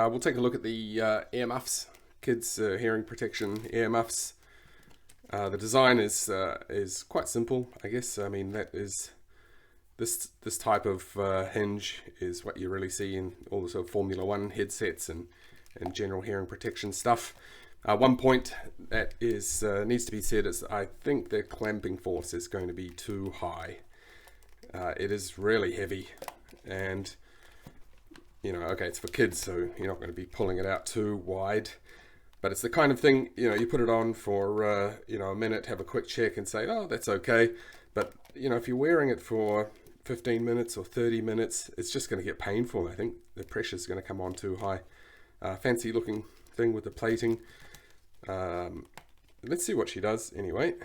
We'll take a look at the Earmuffs, kids hearing protection earmuffs. The design is quite simple, I guess. I mean, that is this type of hinge is what you really see in all the sort of Formula One headsets and general hearing protection stuff. One point that is needs to be said is I think the clamping force is going to be too high. It is really heavy, and you know, okay, it's for kids, so you're not going to be pulling it out too wide. But it's the kind of thing, you know, you put it on for, a minute, have a quick check and say, oh, that's okay. But, you know, if you're wearing it for 15 minutes or 30 minutes, it's just going to get painful. I think the pressure's going to come on too high. Fancy looking thing with the plating. Let's see what she does anyway.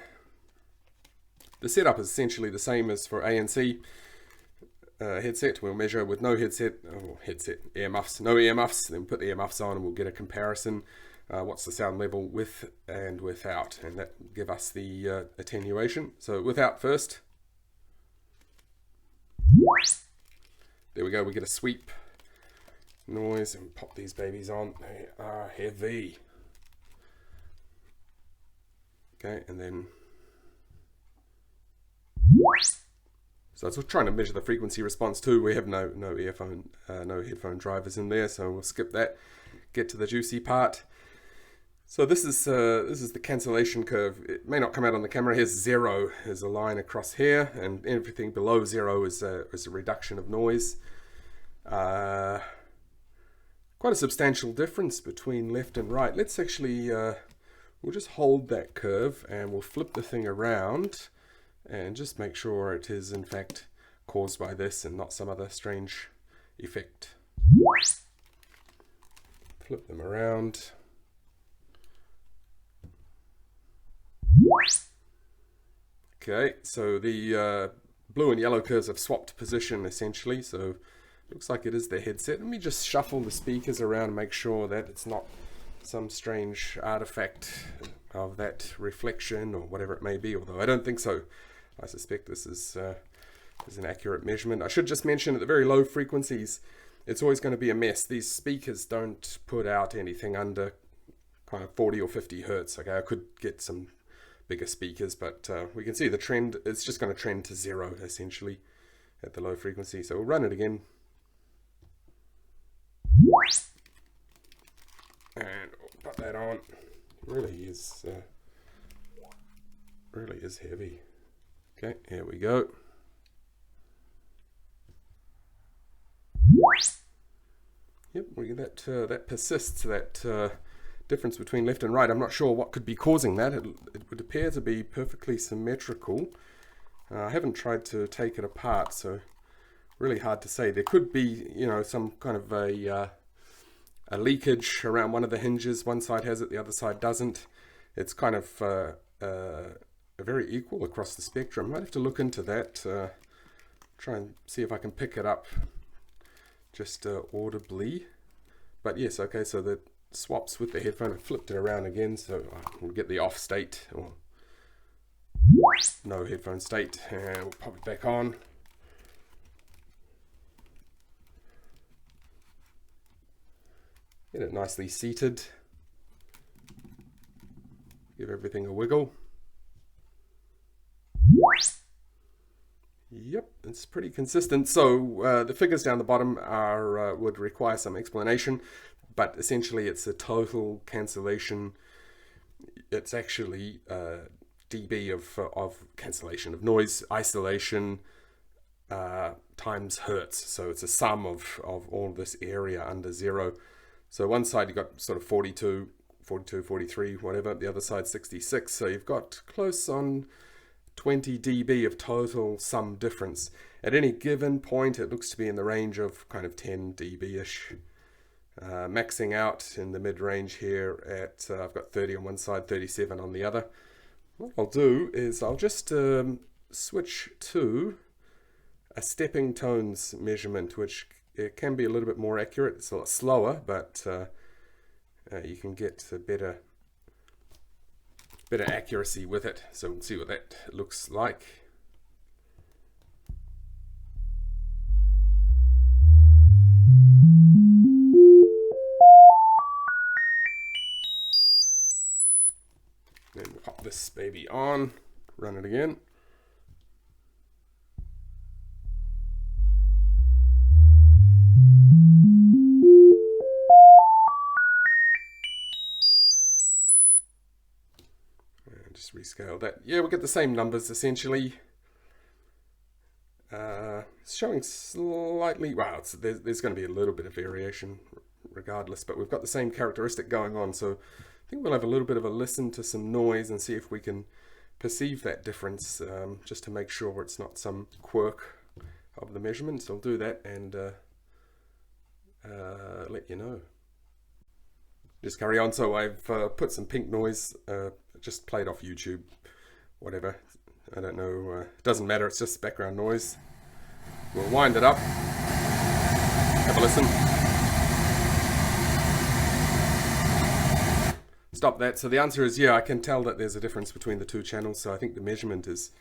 The setup is essentially the same as for ANC. Headset, we'll measure with no headset, earmuffs, no earmuffs, then put the earmuffs on and we'll get a comparison. What's the sound level with and without, and that give us the attenuation. So without first. There we go, we get a sweep noise and pop these babies on. They are heavy. Okay, and then so it's trying to measure the frequency response too. We have no earphone, no headphone drivers in there, so we'll skip that. Get to the juicy part. So this is the cancellation curve. It may not come out on the camera. Here's 0 is a line across here, and everything below 0 is a reduction of noise. Quite a substantial difference between left and right. Let's actually we'll just hold that curve and we'll flip the thing around and just make sure it is in fact caused by this and not some other strange effect. Flip them around. Okay, so the blue and yellow curves have swapped position essentially, so looks like it is the headset. Let me just shuffle the speakers around and make sure that it's not some strange artifact of that reflection or whatever it may be, although I don't think so. I suspect this is an accurate measurement. I should just mention at the very low frequencies, it's always going to be a mess. These speakers don't put out anything under kind of 40 or 50 hertz. Okay, I could get some bigger speakers, but we can see the trend. It's just going to trend to 0 essentially at the low frequency. So we'll run it again. And put that on. Really is heavy. Okay, here we go. Yep, we get that persists, that difference between left and right. I'm not sure what could be causing that. It would appear to be perfectly symmetrical. I haven't tried to take it apart, so really hard to say. There could be, you know, some kind of a leakage around one of the hinges. One side has it, the other side doesn't. It's kind of very equal across the spectrum. Might have to look into that. Try and see if I can pick it up just audibly. But yes, okay, so the swaps with the headphone. I flipped it around again, so we'll get the off state or no headphone state, and we'll pop it back on. Get it nicely seated. Give everything a wiggle. Yep, it's pretty consistent. So the figures down the bottom are would require some explanation, but essentially it's a total cancellation. It's actually dB of cancellation of noise, isolation times hertz. So it's a sum of all this area under 0. So one side you've got sort of 42, 43, whatever. The other side 66. So you've got close on 20 dB of total sum difference. At any given point, it looks to be in the range of kind of 10 dB-ish. Maxing out in the mid-range here at, I've got 30 on one side, 37 on the other. What I'll do is I'll just switch to a stepping tones measurement, which it can be a little bit more accurate. It's a lot slower, but you can get a better accuracy with it. So we'll see what that looks like. this baby on, run it again. And just rescale that. Yeah, we'll get the same numbers essentially. It's showing slightly, well, there's going to be a little bit of variation regardless, but we've got the same characteristic going on, so I think we'll have a little bit of a listen to some noise and see if we can perceive that difference, just to make sure it's not some quirk of the measurements. I'll do that and let you know. Just carry on. So I've put some pink noise, just played off YouTube, whatever. I don't know, it doesn't matter, it's just background noise. We'll wind it up, have a listen. Stop that. So the answer is yeah, I can tell that there's a difference between the two channels, so I think the measurement is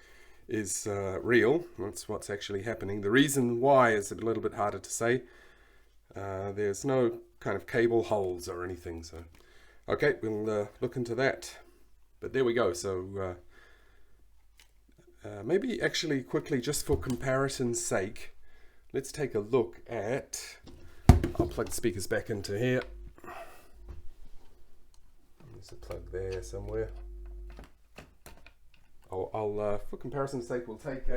real. That's what's actually happening. The reason why is a little bit harder to say. There's no kind of cable holes or anything, so okay, we'll look into that. But there we go. So maybe actually quickly, just for comparison's sake, let's take a look at, I'll plug the speakers back into here. There's a plug there somewhere. I'll for comparison's sake, we'll take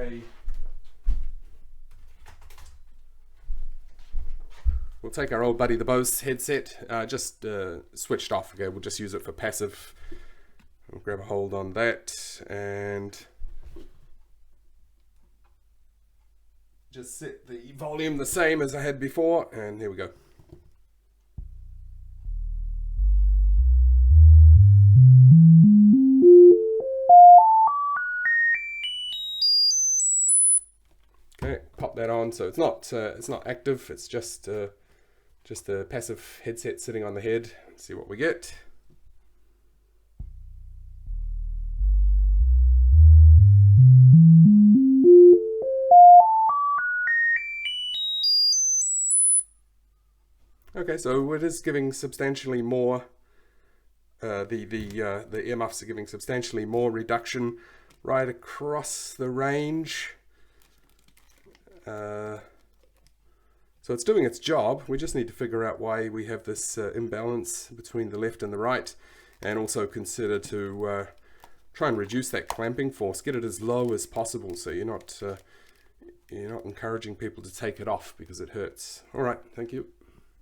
our old buddy the Bose headset, just switched off. Okay, we'll just use it for passive. I'll grab a hold on that and just set the volume the same as I had before, and here we go. Okay, pop that on. So it's not active. It's just the passive headset sitting on the head. Let's see what we get. Okay, so it is giving substantially more. The earmuffs are giving substantially more reduction right across the range. So it's doing its job. We just need to figure out why we have this imbalance between the left and the right, and also consider to try and reduce that clamping force, get it as low as possible, so you're not encouraging people to take it off because it hurts. All right, thank you.